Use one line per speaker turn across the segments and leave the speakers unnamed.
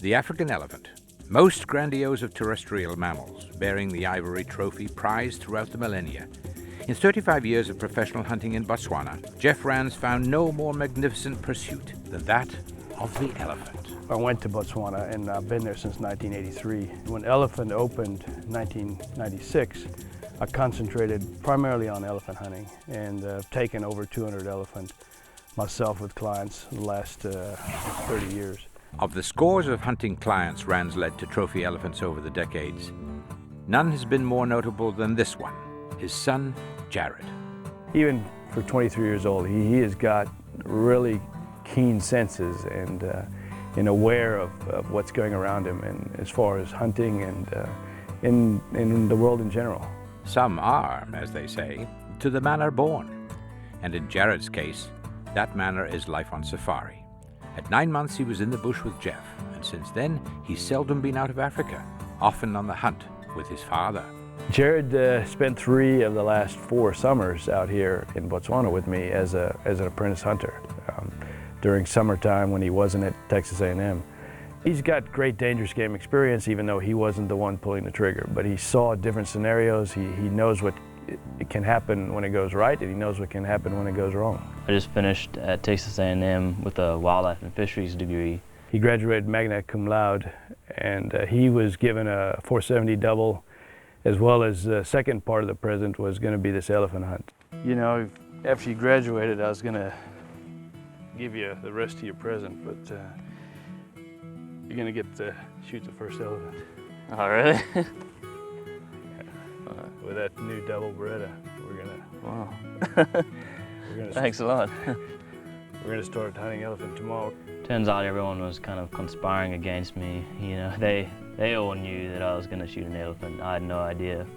The African elephant, most grandiose of terrestrial mammals, bearing the ivory trophy prized throughout the millennia. In 35 years of professional hunting in Botswana, Jeff Rann's found no more magnificent pursuit than that of the elephant.
I went to Botswana and I've been there since 1983. When elephant opened in 1996, I concentrated primarily on elephant hunting and taken over 200 elephant myself with clients the last 30 years.
Of the scores of hunting clients Rann's led to trophy elephants over the decades, none has been more notable than this one, his son, Jared.
Even for 23 years old, he has got really keen senses and aware of what's going around him, and as far as hunting and in the world in general.
Some are, as they say, to the manner born. And in Jared's case, that manner is life on safari. At 9 months, he was in the bush with Jeff, and since then, he's seldom been out of Africa, often on the hunt with his father.
Jared spent 3 of the last 4 summers out here in Botswana with me as an apprentice hunter. During summertime when he wasn't at Texas A&M. He's got great dangerous game experience, even though he wasn't the one pulling the trigger, but he saw different scenarios. He knows what it can happen when it goes right, and he knows what can happen when it goes wrong.
I just finished at Texas A&M with a wildlife and fisheries degree.
He graduated magna cum laude, and he was given a 470 double, as well as the second part of the present was going to be this elephant hunt. You know, after you graduated, I was going to give you the rest of your present, but you're going to get to shoot the first elephant.
Oh, really?
With that new double Beretta, we're going to...
Wow. Thanks a lot.
We're going to start hunting elephant tomorrow.
Turns out everyone was kind of conspiring against me. You know, they all knew that I was going to shoot an elephant. I had no idea.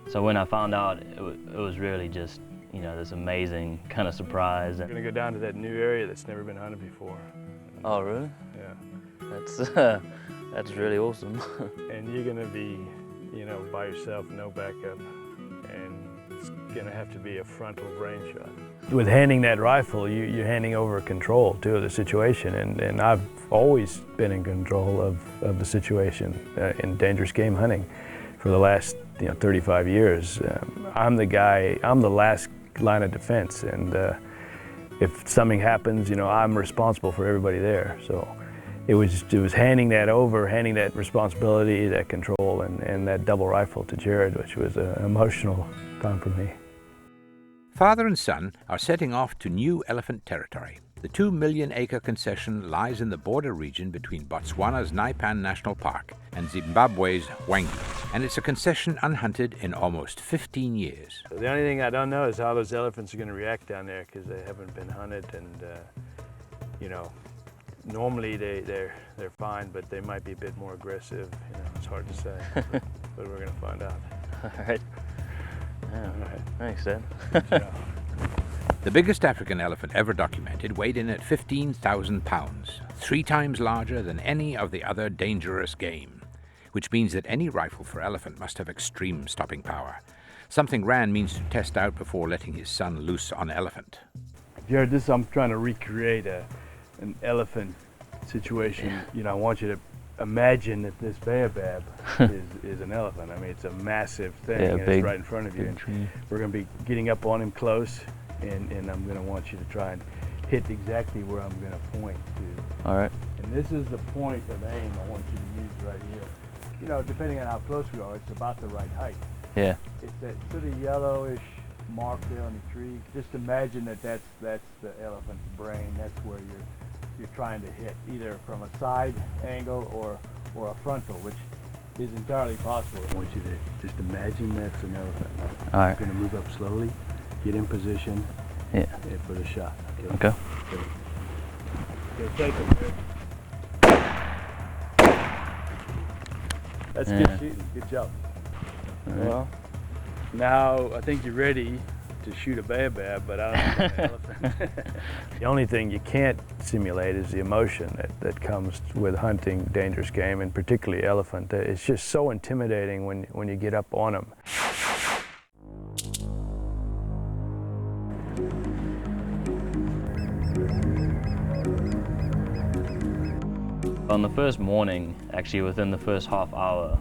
So when I found out, it was really just, you know, this amazing kind of surprise.
We're going to go down to that new area that's never been hunted before.
Oh, really?
Yeah.
That's really awesome.
And you're going to be, you know, by yourself, no backup, and it's going to have to be a frontal brain shot. With handing that rifle, you're handing over control too of the situation, and I've always been in control of the situation in dangerous game hunting for the last 35 years. I'm the guy, I'm the last line of defense, and if something happens, I'm responsible for everybody there. So it was handing that over, handing that responsibility, that control, and that double rifle to Jared, which was an emotional time for me.
Father and son are setting off to new elephant territory. The 2 million acre concession lies in the border region between Botswana's Naipan National Park and Zimbabwe's Hwange, and it's a concession unhunted in almost 15 years.
The only thing I don't know is how those elephants are going to react down there, because they haven't been hunted, and normally they're fine, but they might be a bit more aggressive. It's hard to say, but we're going to find out.
All right. Yeah.
All right.
Thanks, Dad.
The biggest African elephant ever documented weighed in at 15,000 pounds, 3 times larger than any of the other dangerous game, which means that any rifle for elephant must have extreme stopping power, something Rann means to test out before letting his son loose on elephant.
Jared, I'm trying to recreate an elephant situation. I want you to imagine that this baobab is an elephant. I mean, it's a massive thing, and
big,
it's right in front of you. And we're going to be getting up on him close, and I'm going to want you to try and hit exactly where I'm going to point to.
All right.
And this is the point of aim I want you to use right here. Depending on how close we are, it's about the right height.
Yeah.
It's that sort of yellowish mark there on the tree. Just imagine that's the elephant's brain. That's where you're trying to hit, either from a side angle or a frontal, which is entirely possible. I want you to just imagine that's an elephant.
All right.
You're going to move up slowly, get in position,
Yeah.
and put a shot.
Okay.
Okay, take it, man. That's good shooting. Good job.
Right.
Well, now I think you're ready to shoot a baobab, but I don't know an elephant. The only thing you can't simulate is the emotion that comes with hunting dangerous game, and particularly elephant. It's just so intimidating when you get up on them.
On the first morning, actually within the first half hour,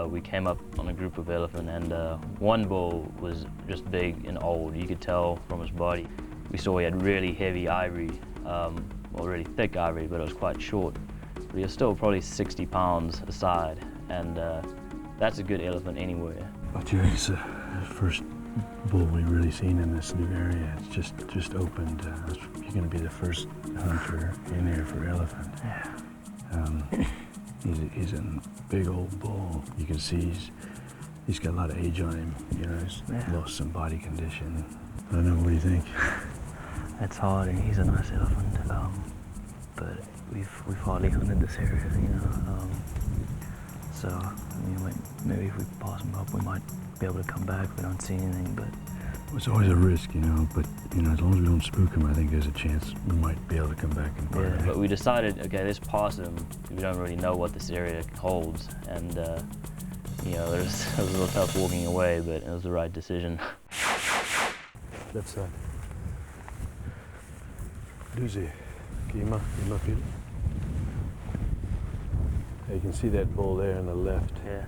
we came up on a group of elephant, and one bull was just big and old. You could tell from his body. We saw he had really heavy ivory, well, really thick ivory, but it was quite short. But he was still probably 60 pounds a side, and that's a good elephant anywhere.
But it's the first bull we've really seen in this new area. It's just opened. You're going to be the first hunter in here for elephant.
Yeah.
He's a big old bull. You can see he's got a lot of age on him. You know, he's lost some body condition. I don't know, what do you think?
That's hard, and he's a nice elephant, but we've hardly hunted this area, you know. So I mean, maybe if we pass him up, we might be able to come back if we don't see anything. But
it's always a risk, you know. But you know, as long as we don't spook him, I think there's a chance we might be able to come back and find him.
But we decided, okay, let's pass him. We don't really know what this area holds, and you know, it was a little tough walking away, but it was the right decision.
Left side. Doozy. Kima, Peter. You can see that bull there on the left.
Yeah.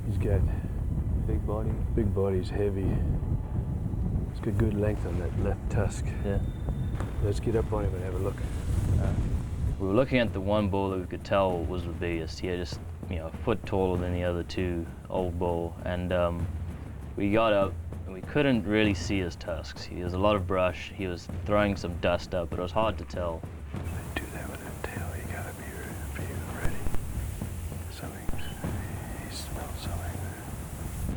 He's got
Big body.
big body, he's heavy. He's got good length on that left tusk.
Yeah.
Let's get up on him and have a look.
We were looking at the one bull that we could tell was the biggest. He had just, you know, a foot taller than the other two, old bull. And we got up and we couldn't really see his tusks. There was a lot of brush. He was throwing some dust up, but it was hard to tell.
They do that with a tail. You gotta be ready. He smells something.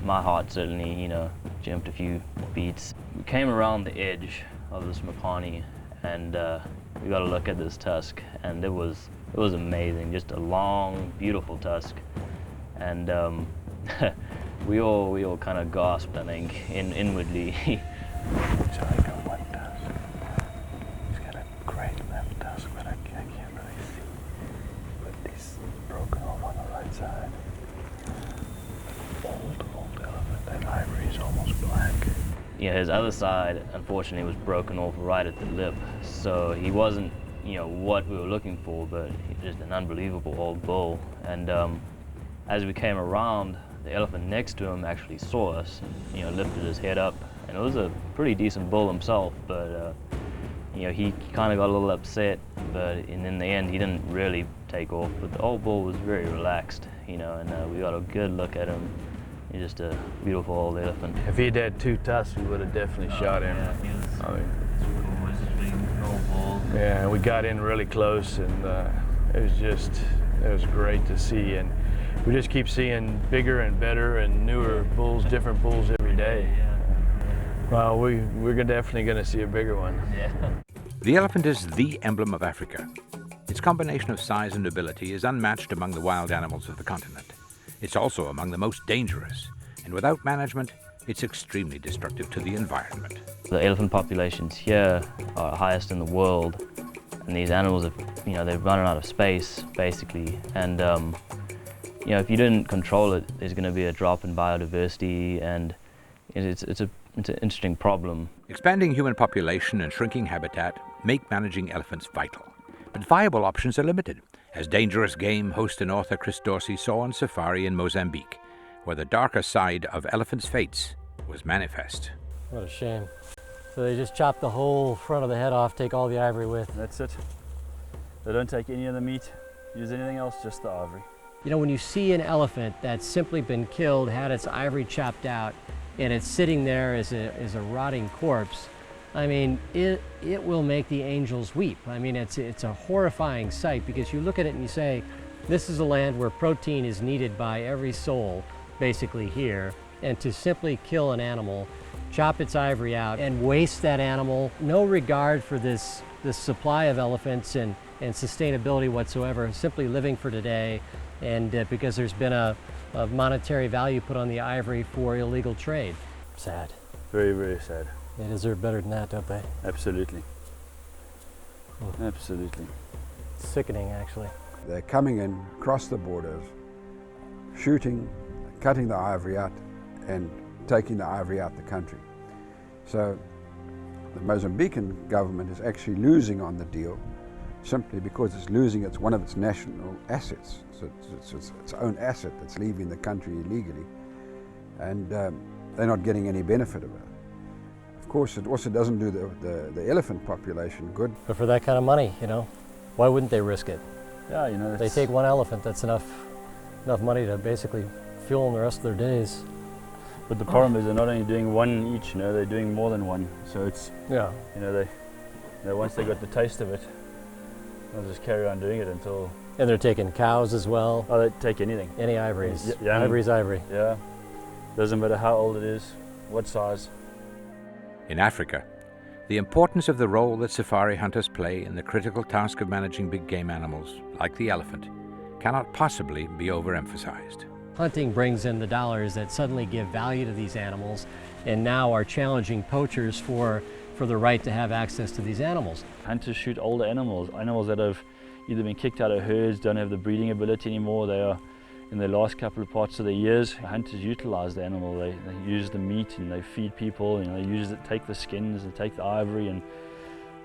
My heart certainly, you know, jumped a few beats. We came around the edge of this Mapani, and we got a look at this tusk, and it was amazing. Just a long, beautiful tusk, and we all kind of gasped, I think, inwardly.
He's only got one tusk. He's got a great left tusk, but I can't really see. But he's broken off on the right side. Old elephant. That ivory is almost black.
Yeah, his other side, unfortunately, was broken off right at the lip, so he wasn't, you know, what we were looking for, but just an unbelievable old bull. And as we came around, the elephant next to him actually saw us, and, you know, lifted his head up, and it was a pretty decent bull himself, but you know, he kind of got a little upset, but in the end, he didn't really take off. But the old bull was very relaxed, you know, and we got a good look at him. He's just a beautiful old elephant.
If he'd had two tusks, we would have definitely shot him.
Yeah, he was a big old bull.
Yeah, we got in really close, and it was great to see. And we just keep seeing bigger and better and newer bulls, different bulls every day. Well, we're definitely going to see a bigger one.
Yeah.
The elephant is the emblem of Africa. Its combination of size and ability is unmatched among the wild animals of the continent. It's also among the most dangerous, and without management, it's extremely destructive to the environment.
The elephant populations here are highest in the world, and these animals have, you know, they've run out of space, basically. And, you know, if you didn't control it, there's going to be a drop in biodiversity, and it's an interesting problem.
Expanding human population and shrinking habitat make managing elephants vital. But viable options are limited, as dangerous game host and author Chris Dorsey saw on safari in Mozambique, where the darker side of elephants' fates was manifest.
What a shame. So they just chop the whole front of the head off, take all the ivory with.
That's it. They don't take any of the meat, use anything else, just the ivory.
You know, when you see an elephant that's simply been killed, had its ivory chopped out, and it's sitting there as a rotting corpse, I mean, it will make the angels weep. I mean, it's a horrifying sight, because you look at it and you say, this is a land where protein is needed by every soul, basically here, and to simply kill an animal, chop its ivory out, and waste that animal, no regard for this supply of elephants and sustainability whatsoever, simply living for today, and because there's been a monetary value put on the ivory for illegal trade. Sad.
Very, very sad.
They deserve better than that, don't they?
Absolutely. Absolutely.
Sickening, actually.
They're coming in across the borders, shooting, cutting the ivory out, and taking the ivory out the country. So the Mozambican government is actually losing on the deal simply because it's losing one of its national assets. So it's its own asset that's leaving the country illegally, and they're not getting any benefit of it. Of course, it also doesn't do the elephant population good.
But for that kind of money, you know, why wouldn't they risk it?
Yeah, you know,
They take one elephant, that's enough money to basically fuel them the rest of their days.
but the problem is they're not only doing one each, you know, they're doing more than one. So it's,
Yeah.
you know, once they got the taste of it, they'll just carry on doing it until.
And they're taking cows as well.
Oh, they take anything.
Any ivories.
Yeah,
Ivory's ivory.
Yeah, doesn't matter how old it is, what size.
In Africa, the importance of the role that safari hunters play in the critical task of managing big game animals, like the elephant, cannot possibly be overemphasized.
Hunting brings in the dollars that suddenly give value to these animals and now are challenging poachers for the right to have access to these animals.
Hunters shoot older animals that have either been kicked out of herds, don't have the breeding ability anymore. They are in the last couple of parts of their years. Hunters utilize the animal. They use the meat and they feed people. You know, they use it, take the skins, they take the ivory, and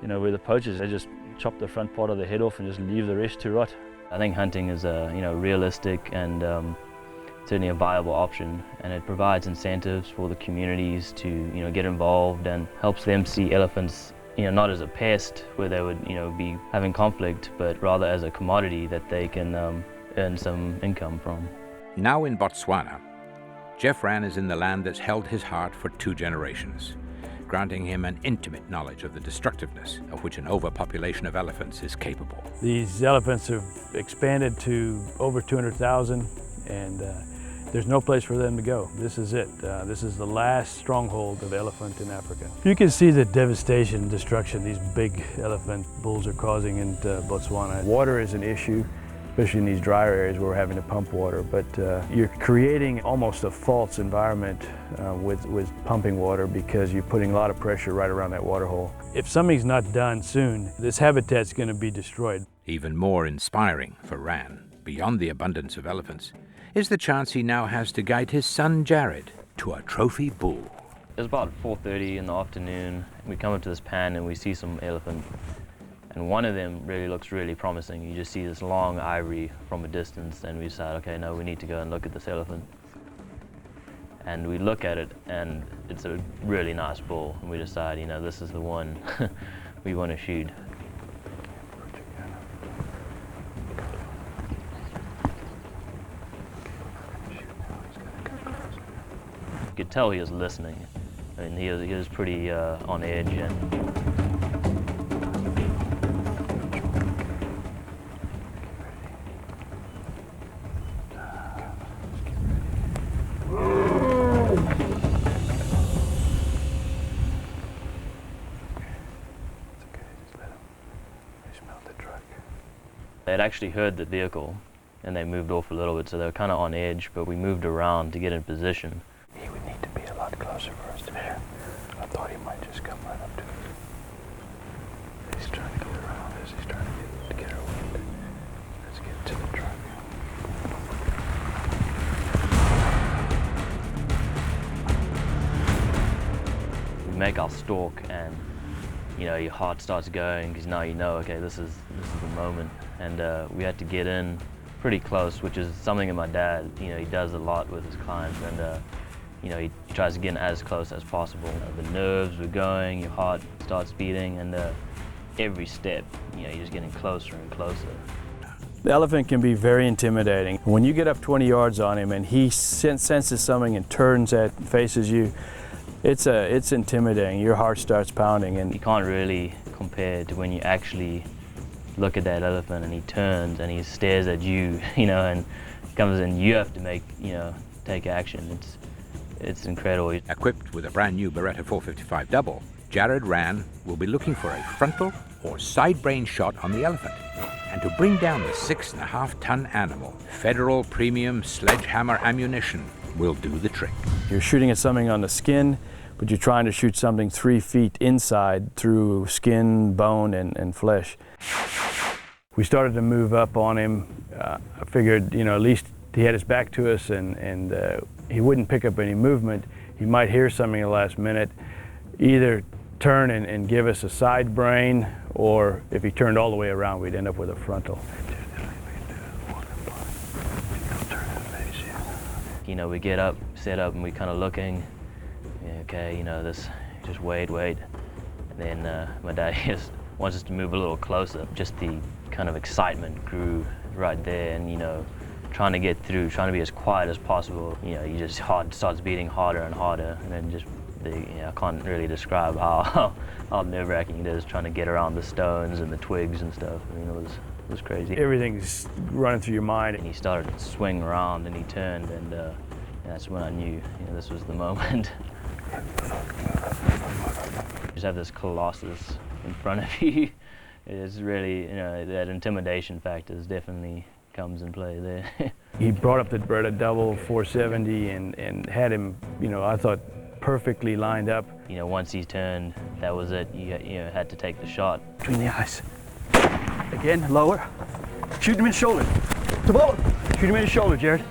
you know, where the poachers, they just chop the front part of the head off and just leave the rest to rot.
I think hunting is a realistic and certainly a viable option, and it provides incentives for the communities to get involved and helps them see elephants not as a pest where they would be having conflict, but rather as a commodity that they can earn some income from.
Now in Botswana, Jeff Rann is in the land that's held his heart for 2 generations, granting him an intimate knowledge of the destructiveness of which an overpopulation of elephants is capable.
These elephants have expanded to over 200,000, and there's no place for them to go. This is it. This is the last stronghold of elephant in Africa. You can see the devastation and destruction these big elephant bulls are causing in Botswana. Water is an issue, especially in these drier areas where we're having to pump water, but you're creating almost a false environment with pumping water because you're putting a lot of pressure right around that water hole. If something's not done soon, this habitat's going to be destroyed.
Even more inspiring for Rann, beyond the abundance of elephants, is the chance he now has to guide his son Jared to a trophy bull.
It's about 4:30 in the afternoon. We come up to this pan and we see some elephant, and one of them really looks really promising. You just see this long ivory from a distance, and we decide, okay, no, we need to go and look at this elephant. And we look at it, and it's a really nice bull, and we decide, this is the one we want to shoot. You could tell he was listening. I mean, he was pretty on edge. They had actually heard the vehicle, and they moved off a little bit, so they were kind of on edge, but we moved around to get in position.
He would need to be a lot closer for us to hear. I thought he might just come right up to us. He's trying to get around us. He's trying to get her wind. Let's get to the truck.
We make our stalk, and your heart starts going because now okay, this is the moment. And we had to get in pretty close, which is something that my dad, he does a lot with his clients, and he tries to get in as close as possible. The nerves were going, your heart starts beating, and every step, you're just getting closer and closer.
The elephant can be very intimidating. When you get up 20 yards on him and he senses something and turns and faces you, it's intimidating. Your heart starts pounding. And
you can't really compare to when you actually look at that elephant and he turns and he stares at you, and comes in, you have to take action. It's incredible.
Equipped with a brand new Beretta 455 double, Jared Rann will be looking for a frontal or side brain shot on the elephant. And to bring down the 6.5-ton animal, Federal premium sledgehammer ammunition will do the trick.
You're shooting at something on the skin, but you're trying to shoot something 3 feet inside through skin, bone, and flesh. We started to move up on him. I figured, at least he had his back to us, and he wouldn't pick up any movement. He might hear something at the last minute, either turn and give us a side brain, or if he turned all the way around, we'd end up with a frontal.
You know, we get up, set up, and we kind of looking, okay, you know, this, just wait. And then my dad just wants us to move a little closer. Just the kind of excitement grew right there, and, you know, trying to get through, trying to be as quiet as possible. You know, you just heart starts beating harder and harder, and then just, I can't really describe how nerve-wracking it is trying to get around the stones and the twigs and stuff. I mean, it was crazy.
Everything's running through your mind.
And he started to swing around, and he turned, and that's when I knew, you know, this was the moment. You just have this colossus in front of you. It's really, you know, that intimidation factor definitely comes in play there.
He brought up the Beretta double 470 and had him, you know, I thought perfectly lined up.
You know, once he turned, that was it. You know, had to take the shot.
Between the eyes. Again, lower. Shoot him in the shoulder. Shoot him in the shoulder, Jared.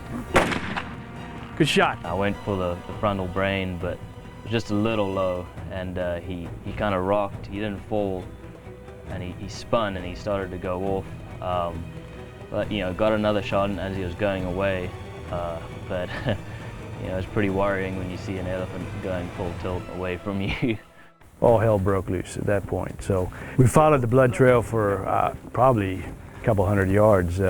Good shot.
I went for the frontal brain, but it was just a little low, and he kind of rocked. He didn't fall, and he spun and he started to go off. But, you know, got another shot as he was going away. But you know, it's pretty worrying when you see an elephant going full tilt away from you.
All hell broke loose at that point. So we followed the blood trail for probably a couple hundred yards,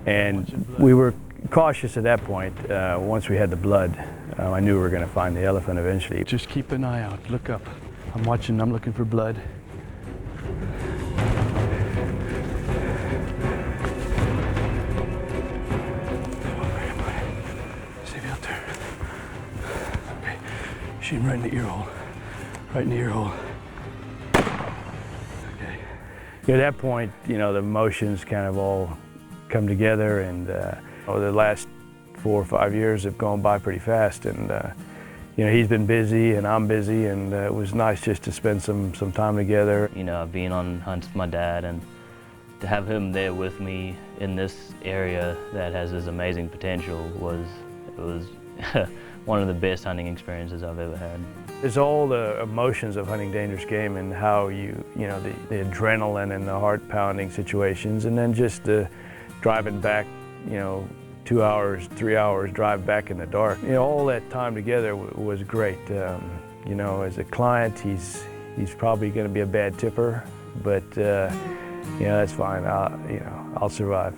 and we were cautious at that point. Once we had the blood, I knew we were going to find the elephant eventually. Just keep an eye out, look up. I'm watching, I'm looking for blood. Shoot him right in the ear hole. Right in the ear hole. Okay. At that point, you know, the emotions kind of all come together, and over the last 4 or 5 years have gone by pretty fast, and you know, he's been busy and I'm busy, and it was nice just to spend some time together.
You know, I've been on hunts with my dad, and to have him there with me in this area that has this amazing potential was one of the best hunting experiences I've ever had.
It's all the emotions of hunting dangerous game, and how you know, the adrenaline and the heart-pounding situations, and then just driving back, you know, 2 hours, 3 hours drive back in the dark. You know, all that time together was great. You know, as a client, he's probably going to be a bad tipper, but you know, that's fine. I'll survive.